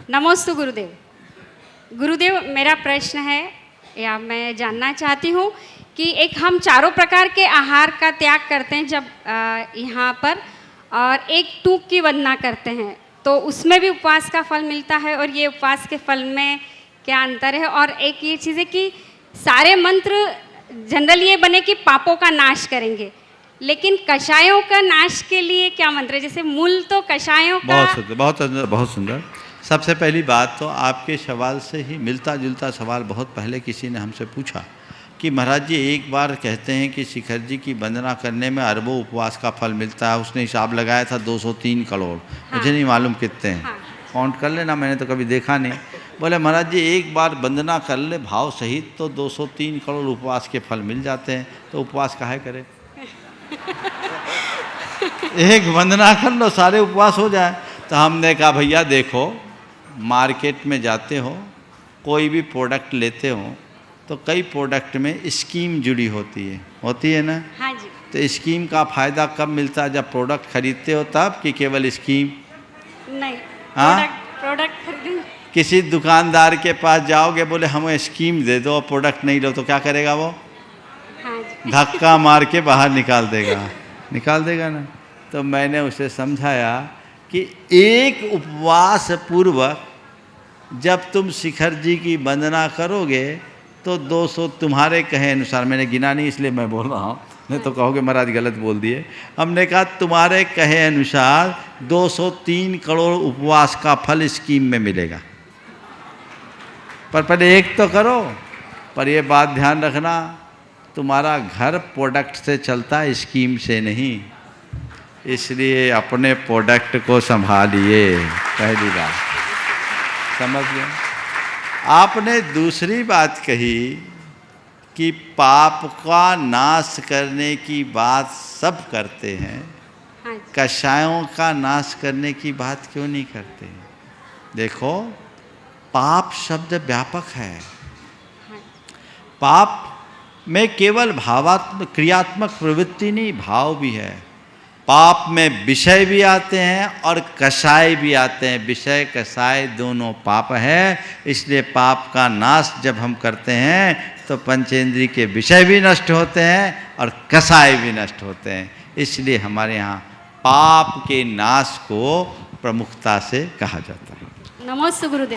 नमोस्तु गुरुदेव। गुरुदेव, मेरा प्रश्न है या मैं जानना चाहती हूँ कि एक हम चारों प्रकार के आहार का त्याग करते हैं जब यहाँ पर, और एक टूक की वंदना करते हैं, तो उसमें भी उपवास का फल मिलता है और ये उपवास के फल में क्या अंतर है? और एक ये चीज़ है कि सारे मंत्र जनरली ये बने कि पापों का नाश करेंगे, लेकिन कषायों का नाश के लिए क्या मंत्र है? जैसे मूल तो कषायों का। बहुत सुंदर, बहुत सुंदर, बहुत सुंदर। सबसे पहली बात तो आपके सवाल से ही मिलता जुलता सवाल बहुत पहले किसी ने हमसे पूछा कि महाराज जी एक बार कहते हैं कि शिखर जी की वंदना करने में अरबों उपवास का फल मिलता है। उसने हिसाब लगाया था 203 करोड़। हाँ। मुझे नहीं मालूम कितने हैं। हाँ। काउंट कर लेना, मैंने तो कभी देखा नहीं। बोले महाराज जी एक बार वंदना कर ले भाव सहित तो 203 करोड़ उपवास के फल मिल जाते हैं, तो उपवास काहे करे? एक वंदना कर लो सारे उपवास हो जाए। तो हमने कहा भैया देखो, मार्केट में जाते हो, कोई भी प्रोडक्ट लेते हो तो कई प्रोडक्ट में स्कीम जुड़ी होती है ना? हाँ जी। तो स्कीम का फ़ायदा कब मिलता है? जब प्रोडक्ट खरीदते हो तब, कि केवल स्कीम? नहीं, हाँ? प्रोडक्ट खरीदें। किसी दुकानदार के पास जाओगे, बोले हमें स्कीम दे दो और प्रोडक्ट नहीं लो, तो क्या करेगा वो? हाँ जी। धक्का मार के बाहर निकाल देगा ना। तो मैंने उसे समझाया कि एक उपवास पूर्वक जब तुम शिखर जी की वंदना करोगे तो 200, तुम्हारे कहे अनुसार, मैंने गिना नहीं इसलिए मैं बोल रहा हूँ, नहीं तो कहोगे महाराज गलत बोल दिए। हमने कहा तुम्हारे कहे अनुसार 203 करोड़ उपवास का फल स्कीम में मिलेगा। पर पहले एक तो करो। पर ये बात ध्यान रखना, तुम्हारा घर प्रोडक्ट से चलता है, स्कीम से नहीं। इसलिए अपने प्रोडक्ट को संभालिए, पहली बात समझ गए। आपने दूसरी बात कही कि पाप का नाश करने की बात सब करते हैं, हाँ जी। कषायों का नाश करने की बात क्यों नहीं करते? देखो, पाप शब्द व्यापक है। हाँ। पाप में केवल भावात्मक क्रियात्मक प्रवृत्ति नहीं, भाव भी है। पाप में विषय भी आते हैं और कषाय भी आते हैं। विषय कषाय दोनों पाप है। इसलिए पाप का नाश जब हम करते हैं तो पंचेंद्रिय के विषय भी नष्ट होते हैं और कषाय भी नष्ट होते हैं। इसलिए हमारे यहाँ पाप के नाश को प्रमुखता से कहा जाता है। नमोस्तु गुरुदेव।